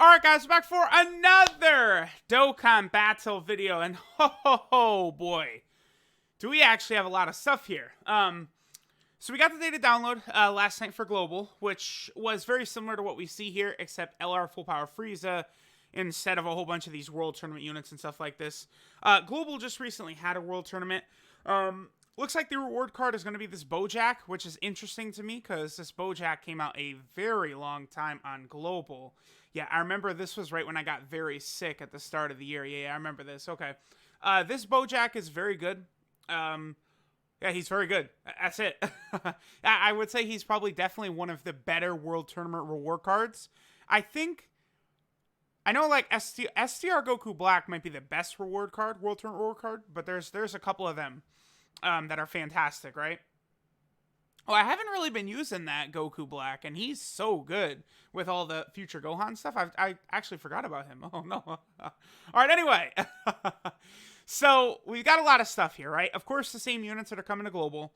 Alright guys, we're back for another Dokkan battle video, and ho boy, do we actually have a lot of stuff here. So we got the data download last night for Global, which was very similar to what we see here, except LR Full Power Frieza instead of a whole bunch of these World Tournament units and stuff like this. Global just recently had a World Tournament. Looks like the reward card is going to be this Bojack, which is interesting to me because this Bojack came out a very long time on Global. Yeah, I remember this was right when I got very sick at the start of the year. Yeah, I remember this. Okay. This Bojack is very good. Yeah, he's very good. That's it. I would say he's probably definitely one of the better World Tournament reward cards. I know like STR Goku Black might be the best reward card, World Tournament reward card, but there's a couple of them that are fantastic, right? Oh, I haven't really been using that Goku Black, and he's so good with all the future Gohan stuff. I actually forgot about him. Oh, no. All right, anyway. So, we've got a lot of stuff here, right? Of course, the same units that are coming to Global.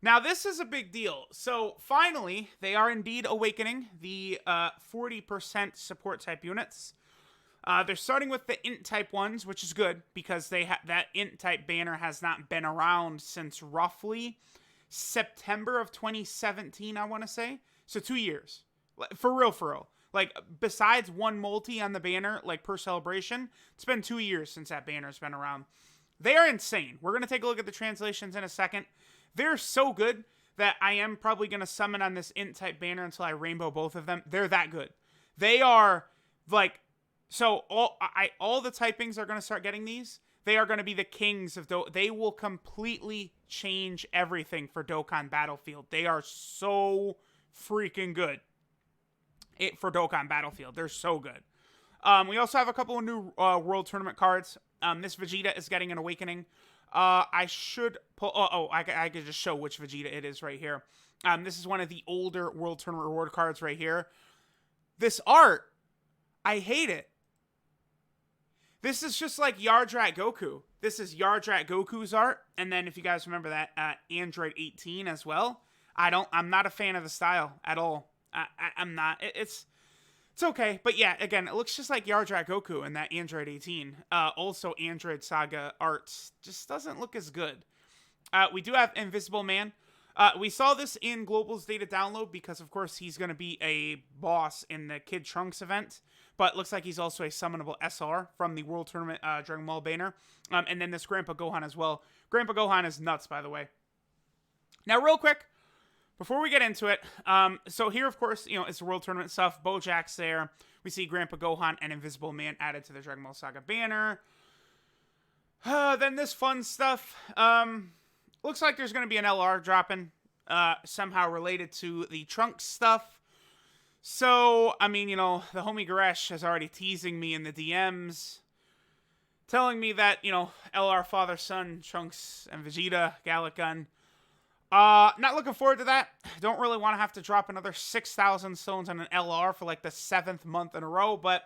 Now, this is a big deal. So, finally, they are indeed awakening the 40% support type units. They're starting with the int type ones, which is good because that int type banner has not been around since roughly September of 2017, I want to say. So 2 years. For real. Like, besides one multi on the banner, like per celebration, it's been 2 years since that banner's been around. They are insane. We're going to take a look at the translations in a second. They're so good that I am probably going to summon on this int type banner until I rainbow both of them. They're that good. They are, like, so all the typings are going to start getting these. They are going to be the kings of They will completely change everything for Dokkan Battlefield. They are so freaking good for Dokkan Battlefield. They're so good. We also have a couple of new World Tournament cards. This Vegeta is getting an awakening. I should pull... I could just show which Vegeta it is right here. This is one of the older World Tournament reward cards right here. This art, I hate it. This is just like Yardrat Goku. This is Yardrat Goku's art. And then if you guys remember that, Android 18 as well. I'm not a fan of the style at all. I'm not. It's okay. But yeah, again, it looks just like Yardrat Goku in that Android 18. Also, Android Saga arts just doesn't look as good. We do have Invisible Man. We saw this in Global's data download because, of course, he's going to be a boss in the Kid Trunks event. But looks like he's also a summonable SR from the World Tournament Dragon Ball banner. And then this Grandpa Gohan as well. Grandpa Gohan is nuts, by the way. Now, real quick, before we get into it, so here, of course, it's the World Tournament stuff. Bojack's there. We see Grandpa Gohan and Invisible Man added to the Dragon Ball Saga banner. Then this fun stuff. Looks like there's going to be an LR dropping, somehow related to the Trunks stuff. So, I mean, the homie Goresh is already teasing me in the DMs, telling me that, LR Father, Son, Trunks, and Vegeta, Gallic Gun. Not looking forward to that. Don't really want to have to drop another 6,000 stones on an LR for like the 7th month in a row, but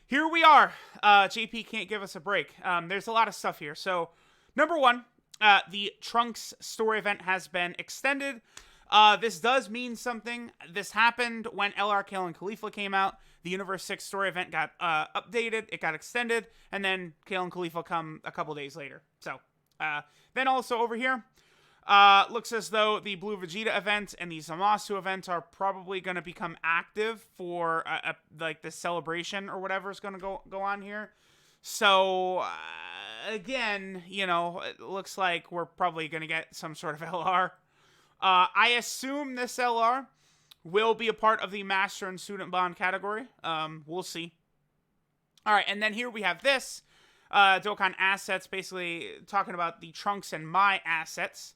here we are. JP can't give us a break. There's a lot of stuff here. So, number one, the Trunks story event has been extended. This does mean something. This happened when LR Kale and Khalifa came out. The Universe 6 story event got updated. It got extended. And then Kale and Khalifa come a couple days later. So, then also over here, looks as though the Blue Vegeta event and the Zamasu event are probably going to become active for, like, the celebration or whatever is going to go on here. So, again, it looks like we're probably going to get some sort of LR. I assume this LR will be a part of the Master and Student Bond category. We'll see. All right, and then here we have this. Dokkan Assets, basically talking about the Trunks and Mai assets.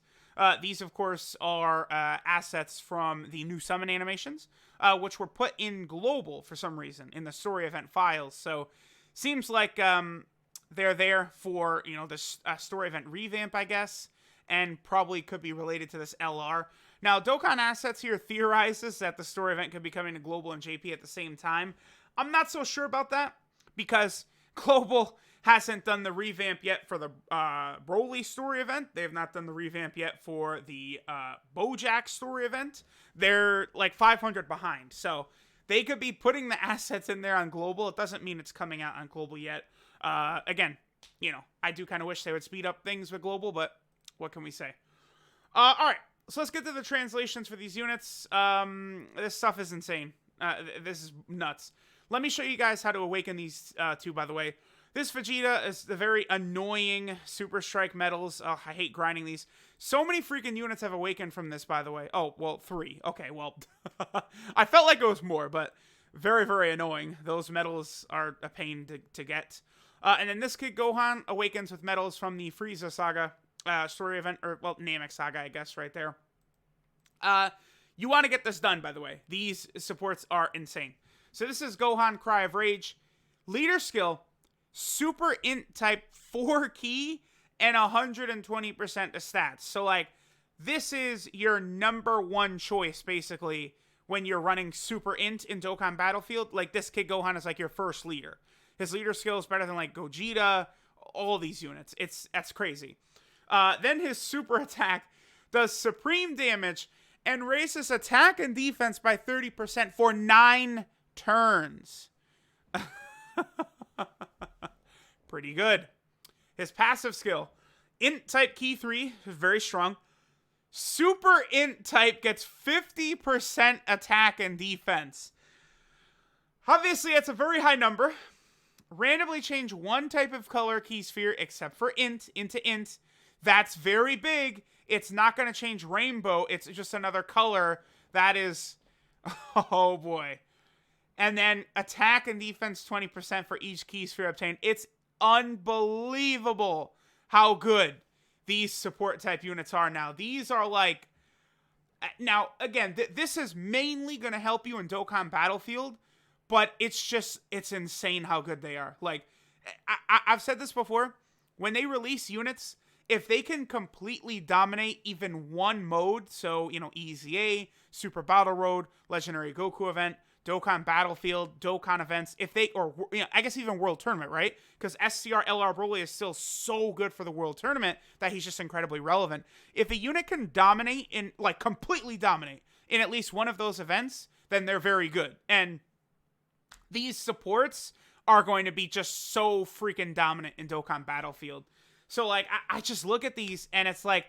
These, of course, are assets from the new summon animations, which were put in Global for some reason in the story event files. So, seems like they're there for, this story event revamp, I guess. And probably could be related to this LR. Now, Dokkan Assets here theorizes that the story event could be coming to Global and JP at the same time. I'm not so sure about that, because Global hasn't done the revamp yet for the Broly story event. They have not done the revamp yet for the Bojack story event. They're like 500 behind. So they could be putting the assets in there on global. It doesn't mean it's coming out on global yet. Again, you know, I do kind of wish they would speed up things with global, but what can we say? All right, so let's get to the translations for these units. This stuff is insane. This is nuts. Let me show you guys how to awaken these two, by the way. This Vegeta is the very annoying Super Strike medals. Oh, I hate grinding these. So many freaking units have awakened from this, by the way. Oh, well, 3. Okay, well, I felt like it was more, but very, very annoying. Those medals are a pain to get. And then this kid, Gohan, awakens with medals from the Frieza Saga story event, or, well, Namek Saga, I guess, right there. You want to get this done, by the way. These supports are insane. So this is Gohan, Cry of Rage. Leader skill, Super Int type 4 key, and 120% of stats. So, like, this is your number one choice, basically, when you're running Super Int in Dokkan Battlefield. Like, this kid Gohan is, like, your first leader. His leader skill is better than, like, Gogeta, all these units. That's crazy. Then his super attack does supreme damage and raises attack and defense by 30% for 9 turns. Pretty good. His passive skill, Int type key 3, is very strong. Super Int type gets 50% attack and defense. Obviously, it's a very high number. Randomly change one type of color key sphere, except for Int, into Int. That's very big. It's not going to change rainbow. It's just another color. That is... Oh, boy. And then attack and defense 20% for each key sphere obtained. It's unbelievable how good these support type units are now. These are like... Now, again, this is mainly going to help you in Dokkan Battlefield, but it's insane how good they are. Like, I've said this before. When they release units, if they can completely dominate even one mode, so, you know, EZA, Super Battle Road, Legendary Goku event, Dokkan Battlefield, Dokkan events, if they, or, you know, I guess even World Tournament, right? Because SCR LR Broly is still so good for the World Tournament that he's just incredibly relevant. If a unit can dominate in, like, completely dominate in at least one of those events, then they're very good. And these supports are going to be just so freaking dominant in Dokkan Battlefield. So, like, I just look at these, and it's like,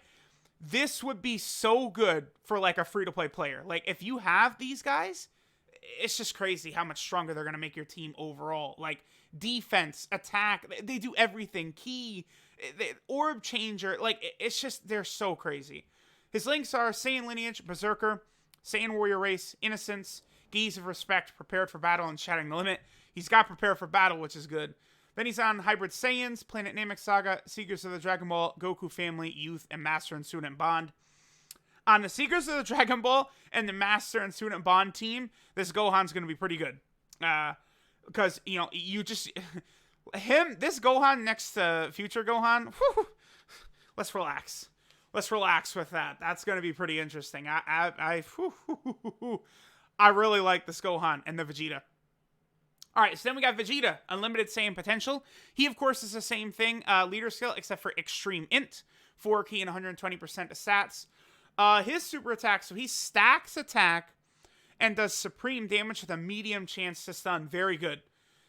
this would be so good for, like, a free-to-play player. Like, if you have these guys, it's just crazy how much stronger they're going to make your team overall. Like, defense, attack, they do everything. Key, orb changer, like, it's just, they're so crazy. His links are Saiyan Lineage, Berserker, Saiyan Warrior Race, Innocence, Gaze of Respect, Prepared for Battle, and Shattering the Limit. He's got Prepared for Battle, which is good. Then he's on Hybrid Saiyans, Planet Namek Saga, Seekers of the Dragon Ball, Goku Family, Youth, and Master and Student Bond. On the Seekers of the Dragon Ball and the Master and Student Bond team, this Gohan's going to be pretty good. Because, you know, you just... this Gohan next to future Gohan, whew, let's relax. Let's relax with that. That's going to be pretty interesting. I really like this Gohan and the Vegeta. Alright, so then we got Vegeta, Unlimited Saiyan Potential. He, of course, is the same thing, leader skill, except for Extreme Int, 4 key and 120% of stats. His super attack, so he stacks attack and does supreme damage with a medium chance to stun. Very good.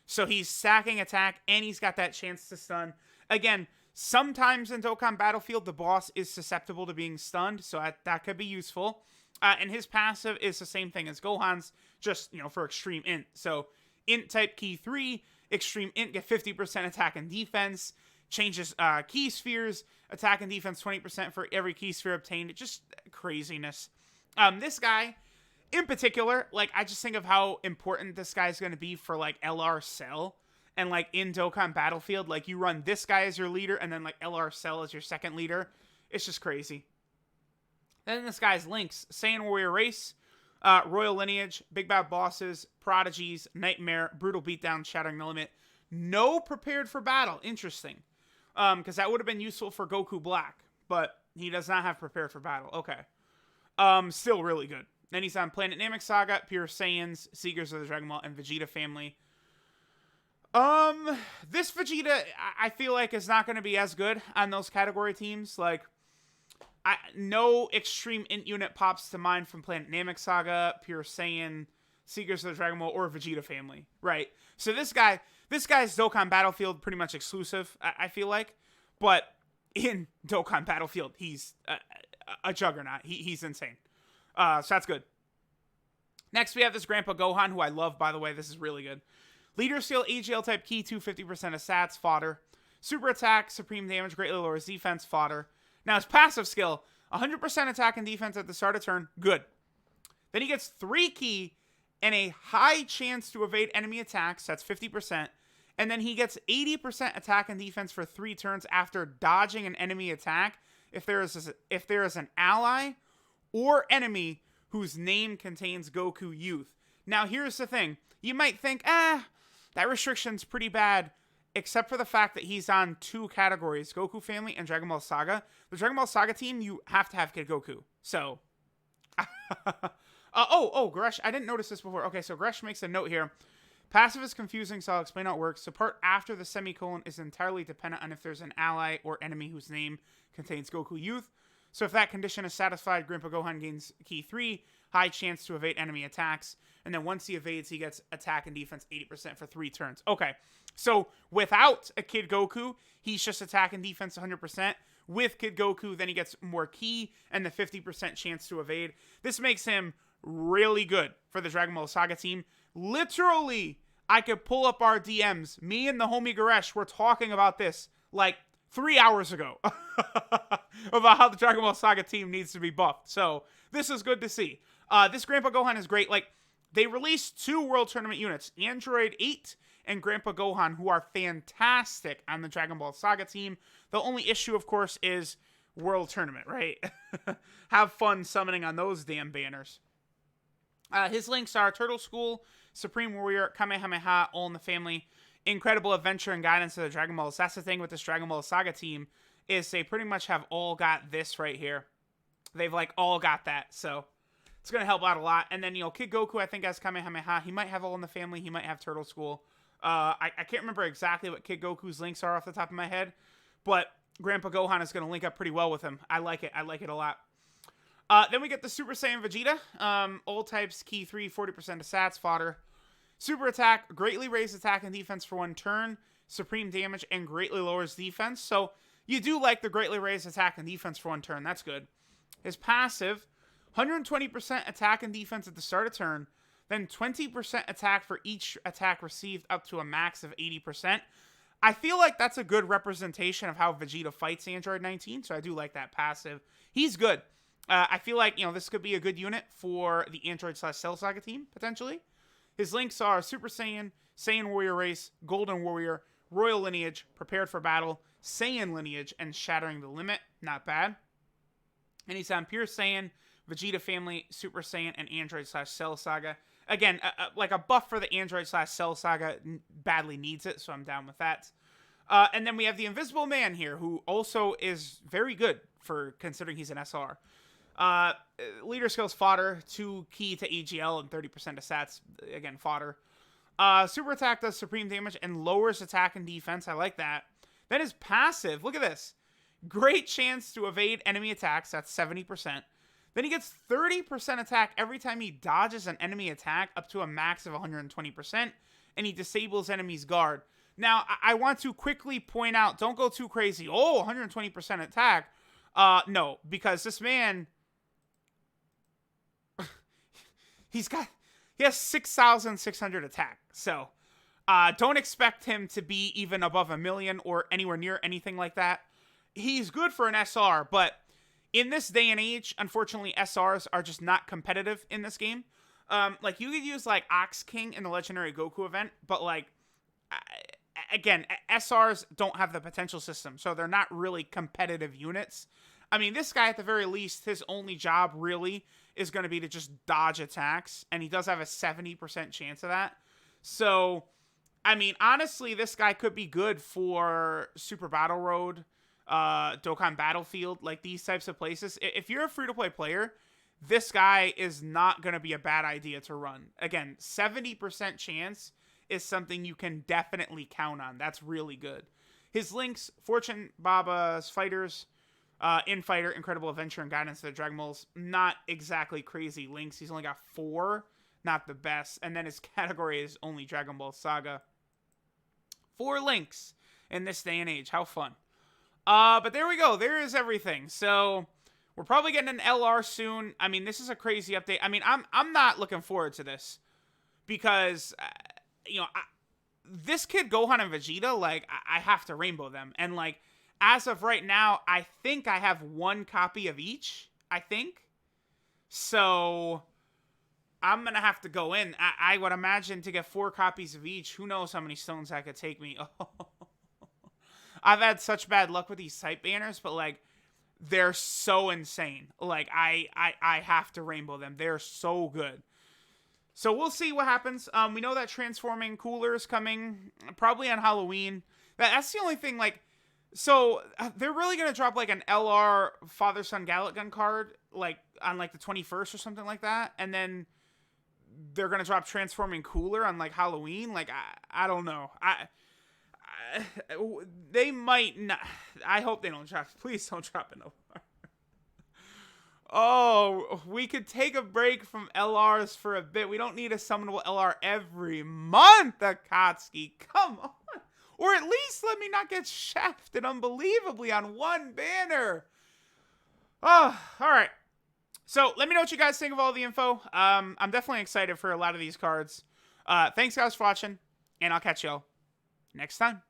So he's stacking attack, and he's got that chance to stun. Again, sometimes in Dokkan Battlefield, the boss is susceptible to being stunned, so that could be useful. And his passive is the same thing as Gohan's, just, you know, for Extreme Int. So... Int type key 3, Extreme Int get 50% attack and defense, changes key spheres, attack and defense 20% for every key sphere obtained. Just craziness. This guy, in particular, like, I just think of how important this guy is going to be for, like, LR Cell. And, like, in Dokkan Battlefield, like, you run this guy as your leader, and then, like, LR Cell as your second leader. It's just crazy. Then this guy's links, Saiyan Warrior Race, Royal Lineage, Big Bad Bosses, Prodigies, Nightmare, Brutal Beatdown, Shattering the Limit. No Prepared for Battle. Interesting. Because that would have been useful for Goku Black. But he does not have Prepared for Battle. Okay. Still really good. Then he's on Planet Namek Saga, Pure Saiyans, Seekers of the Dragon Ball, and Vegeta Family. This Vegeta, I feel like, is not going to be as good on those category teams. Like, no Extreme Int unit pops to mind from Planet Namek Saga, Pure Saiyan, Seekers of the Dragon Ball or Vegeta family, right? So this guy's Dokkan Battlefield pretty much exclusive, I feel like. But in Dokkan Battlefield, he's a juggernaut. He's insane. So that's good. Next, we have this Grandpa Gohan, who I love, by the way. This is really good. Leader Skill, AGL type Ki, 250% of stats, fodder. Super attack, supreme damage, greatly lowers defense, fodder. Now, his passive skill, 100% attack and defense at the start of turn, good. Then he gets 3 Ki and a high chance to evade enemy attacks, that's 50%. And then he gets 80% attack and defense for 3 turns after dodging an enemy attack if there is an ally or enemy whose name contains Goku Youth. Now, here's the thing. You might think, that restriction's pretty bad, except for the fact that he's on 2 categories, Goku Family and Dragon Ball Saga. The Dragon Ball Saga team, you have to have Kid Goku. So, Gresh, I didn't notice this before. Okay, so Gresh makes a note here. Passive is confusing, so I'll explain how it works. The part after the semicolon is entirely dependent on if there's an ally or enemy whose name contains Goku Youth. So if that condition is satisfied, Grandpa Gohan gains Ki 3, high chance to evade enemy attacks. And then once he evades, he gets attack and defense 80% for 3 turns. Okay, so without a Kid Goku, he's just attack and defense 100%. With Kid Goku, then he gets more Ki and the 50% chance to evade. This makes him really good for the Dragon Ball Saga team. Literally, I could pull up our DMs. Me and the homie Goresh were talking about this like 3 hours ago about how the Dragon Ball Saga team needs to be buffed. So this is good to see. This Grandpa Gohan is great. Like, they released 2 World Tournament units, Android 8 and Grandpa Gohan, who are fantastic on the Dragon Ball Saga team. The only issue, of course, is World Tournament, right? Have fun summoning on those damn banners. His links are Turtle School, Supreme Warrior, Kamehameha, all in the family, Incredible Adventure and Guidance of the Dragon Balls. That's the thing with this Dragon Ball Saga team, is they pretty much have all got this right here. They've, like, all got that, so it's going to help out a lot. And then, Kid Goku, I think, has Kamehameha. He might have all in the family. He might have Turtle School. I can't remember exactly what Kid Goku's links are off the top of my head, but Grandpa Gohan is going to link up pretty well with him. I like it. I like it a lot. Then we get the Super Saiyan Vegeta. All types, Ki 3, 40% of stats, fodder. Super attack, greatly raise attack and defense for 1 turn. Supreme damage, and greatly lowers defense. So you do like the greatly raised attack and defense for 1 turn. That's good. His passive, 120% attack and defense at the start of turn. Then 20% attack for each attack received up to a max of 80%. I feel like that's a good representation of how Vegeta fights Android 19. So I do like that passive. He's good. I feel like, this could be a good unit for the Android/Cell Saga team, potentially. His links are Super Saiyan, Saiyan Warrior Race, Golden Warrior, Royal Lineage, Prepared for Battle, Saiyan Lineage, and Shattering the Limit. Not bad. And he's on Pure Saiyan, Vegeta Family, Super Saiyan, and Android/Cell Saga. Again, like a buff for the Android/Cell Saga badly needs it, so I'm down with that. And then we have the Invisible Man here, who also is very good for considering he's an SR. Leader skills, fodder, 2 Ki to AGL and 30% of stats, again, fodder. Super attack does supreme damage and lowers attack and defense. I like that. Then his passive, look at this. Great chance to evade enemy attacks, that's 70%. Then he gets 30% attack every time he dodges an enemy attack up to a max of 120%, and he disables enemy's guard. Now, I want to quickly point out, don't go too crazy. Oh, 120% attack. No, because this man, he has 6,600 attack. So, don't expect him to be even above 1 million or anywhere near anything like that. He's good for an SR, but in this day and age, unfortunately, SRs are just not competitive in this game. Like, you could use, like, Ox King in the Legendary Goku event, but, like, again, SRs don't have the potential system, so they're not really competitive units. I mean, this guy, at the very least, his only job, really, is going to be to just dodge attacks, and he does have a 70% chance of that. So, I mean, honestly, this guy could be good for Super Battle Road, Dokkan Battlefield, like these types of places. If you're a free-to-play player, this guy is not going to be a bad idea to run. Again, 70% chance is something you can definitely count on. That's really good. His links, Fortune Baba's Fighters, Infighter, Incredible Adventure, and Guidance of the Dragon Balls. Not exactly crazy links. He's only got 4. not the best. And then his category is only Dragon Ball Saga. 4 links in this day and age. How fun. But there we go. There is everything. So we're probably getting an LR soon. I mean, this is a crazy update. I mean, I'm not looking forward to this because, this kid Gohan and Vegeta, like, I have to rainbow them. And, like, as of right now, I think I have 1 copy of each. I think. So I'm going to have to go in. I would imagine to get 4 copies of each. Who knows how many stones that could take me. I've had such bad luck with these site banners, but, like, they're so insane. Like, I have to rainbow them. They're so good. So we'll see what happens. We know that transforming cooler is coming probably on Halloween. That's the only thing, like, so they're really going to drop, like, an LR Father-Son Gallet Gun card, like, on, like, the 21st or something like that. And then they're going to drop transforming cooler on, like, Halloween. Like, I don't know. They might not. I hope they don't drop. Please don't drop an LR. Oh, we could take a break from LRs for a bit. We don't need a summonable LR every month, Akatsuki. Come on. Or at least let me not get shafted unbelievably on 1 banner. Oh, all right. So let me know what you guys think of all the info. I'm definitely excited for a lot of these cards. Thanks, guys, for watching, and I'll catch y'all next time.